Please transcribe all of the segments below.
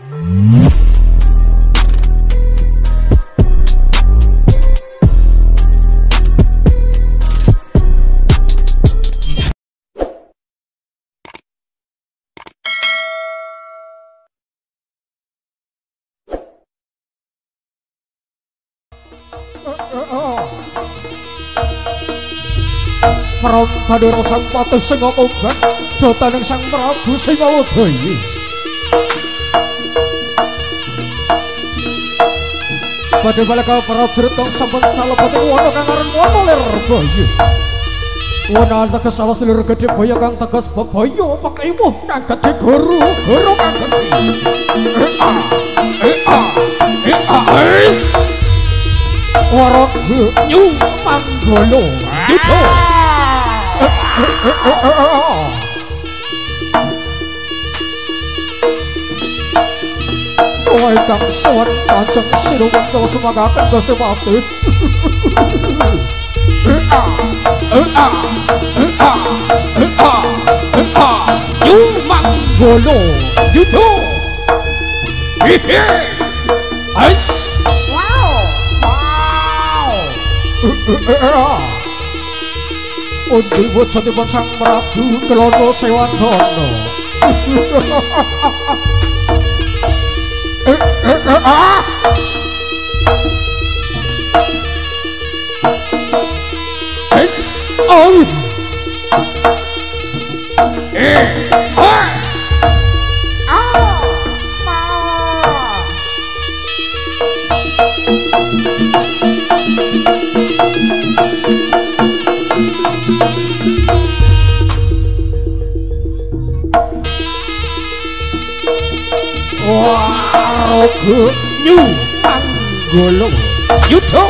Prabu Sampati sing obat dotaning Sang Prabu sing Awadaya. Badhe balaka prajurit kang sampun salebet wana kang aran wana lir baya. Wana teges alas lir gedhe baya kang teges bebaya pekimuh kang gedhe guru kang gedhe. Warok nyu manggolo gitu. Kowe kang sowan kanjeng Sinuwun sumagaken Gusti Pati. Nyu manggolo gitu. Ais. Undi wujudipun Sang Prabu Kelana Sewandana. Warogo nyu manggolo yuto.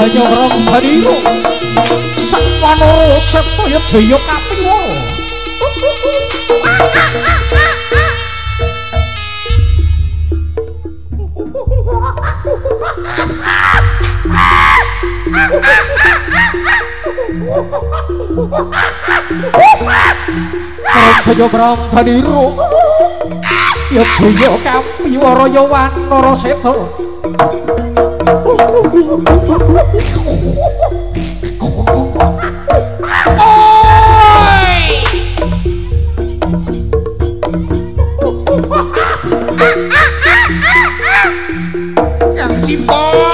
Banyak orang badiro Sang Wanara Setya Jaya Kapiwara. Banyak orang badiro ya Jaya Kapiwara ya Wanara Setya. Kang Cipot.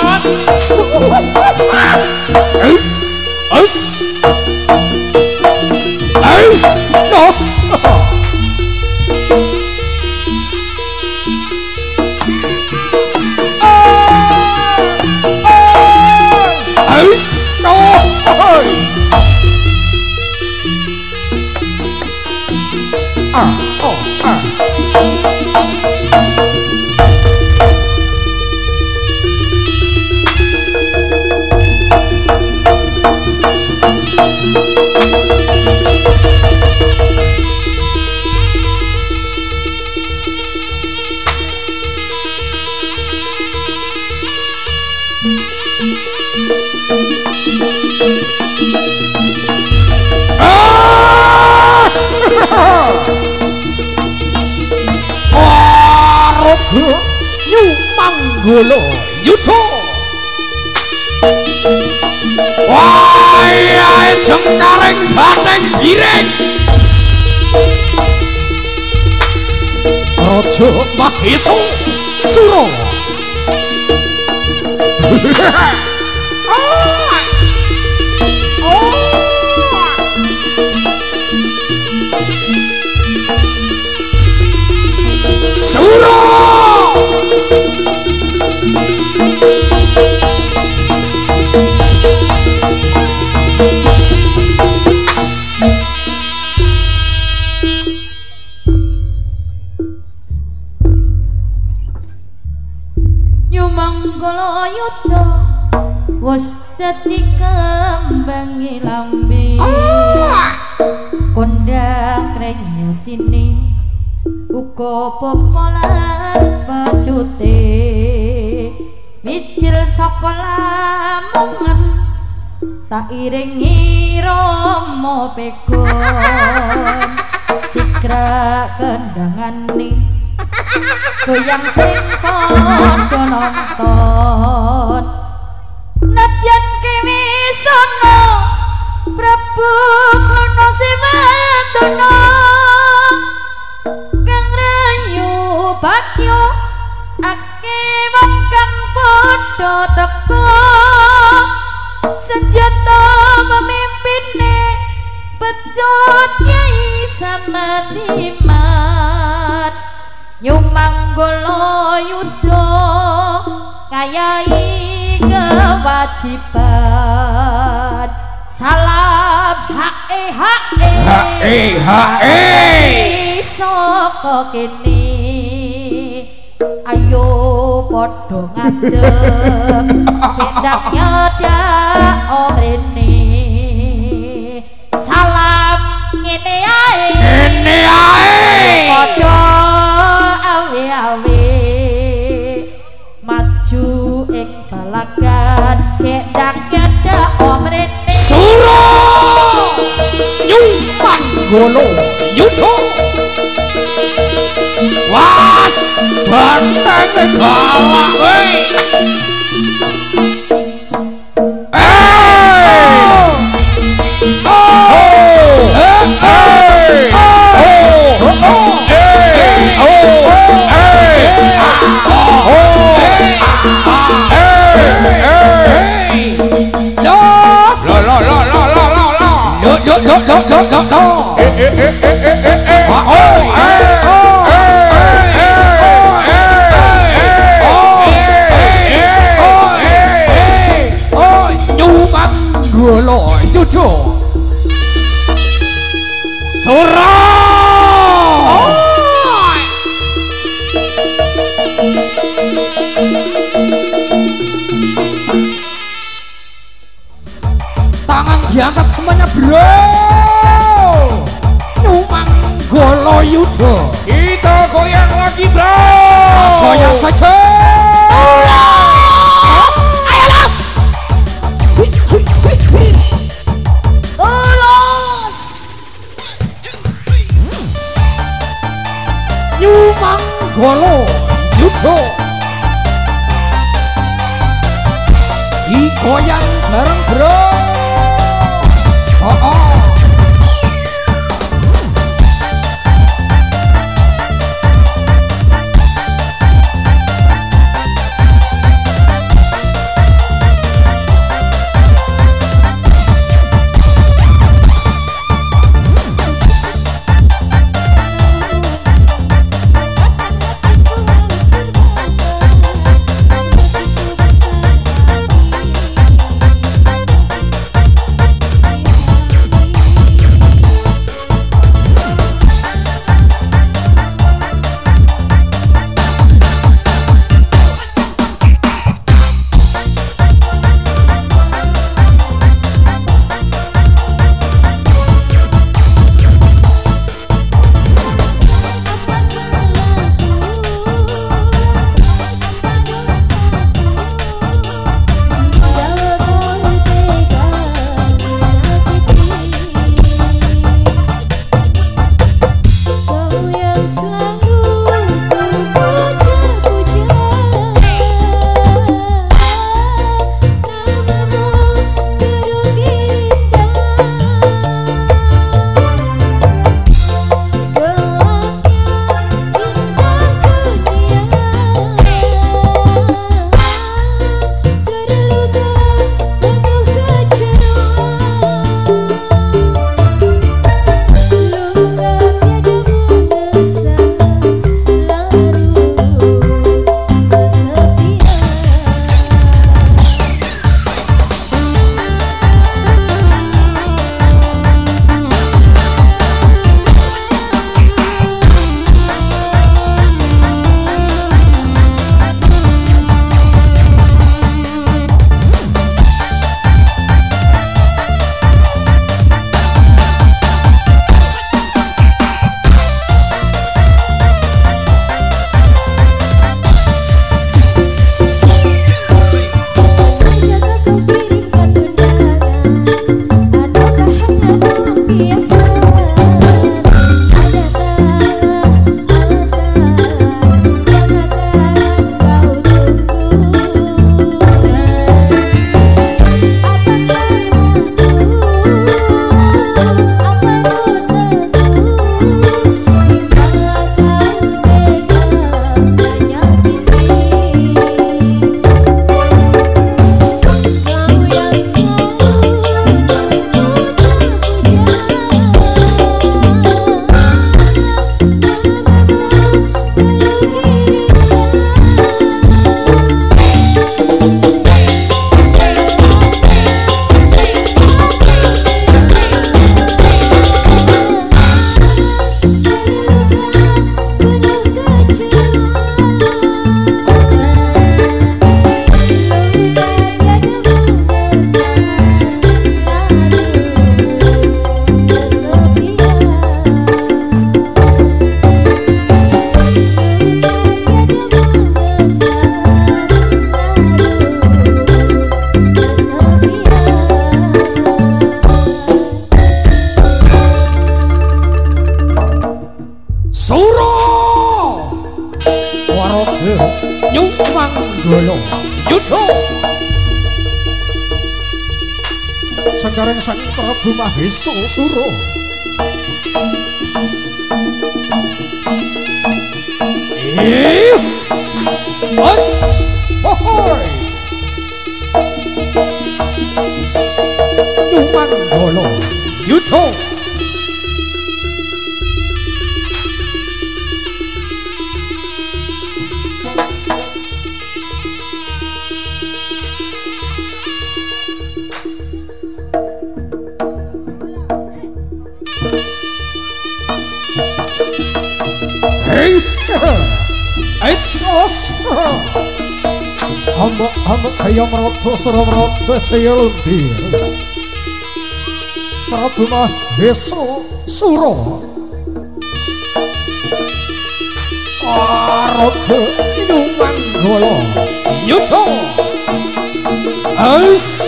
Nyu manggolo yuto. Wayahe jengkaring bateng ireng. Raja Mahesa Sura. Sura. nyumanggala yuda wis dadi kembangi lambe kondang renya sini uga popolan pacute micil saka lamongan tak iringi Rama pegon sigra kendangane goyang sing padha nonton nadyan kewisono Prabu Kuna Siwatana kang rayu bagyo ake wong kang padha teka senjata memimpinne pecut Kyai Samanimat nyumanggala yuda ngayahi kewajiban salam hae saka kene ayo padha ngadeg pendak nyedak omrene salam ngene ae padha awe-awe maju ing balagan pendak nyedak omrene Sura Nyumanggala Yuda was banteng galak Nyumanggala Yuda Sura tangan diangkat semuanya bro Nyumanggala Yuda kita goyang lagi bro rasanya saja Nyumanggala Yuda digoyang bareng bro Manggala Yuda Sengkareng Sang Prabu Mahesa Sura Os Hohoi Manggala Yuda Hamba Jaya Marata Sura Marata Jaya Luntir Prabu Mahesa Sura Araga Manggala Yuda Os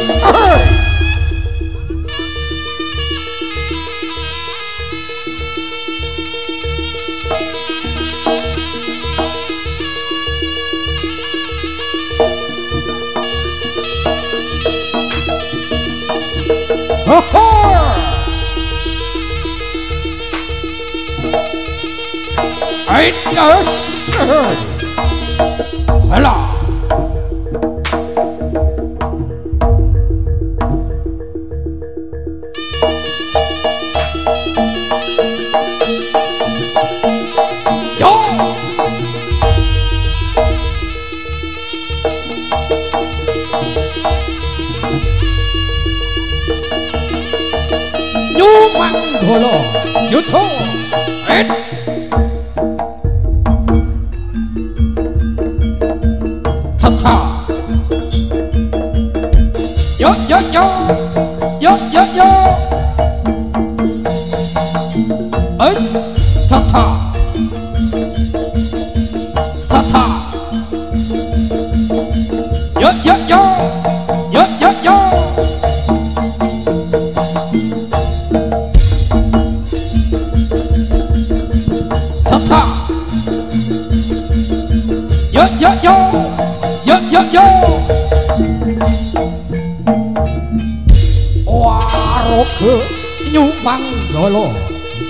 Hela Yo Manggala Yuda Cha-cha Yo yo yo Yo yo yo Os Cha-cha Cha-cha Yo yo yo Yo yo yo Cha-cha Yo yo yo Yo yo yo Araga Manggala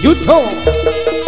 Yuda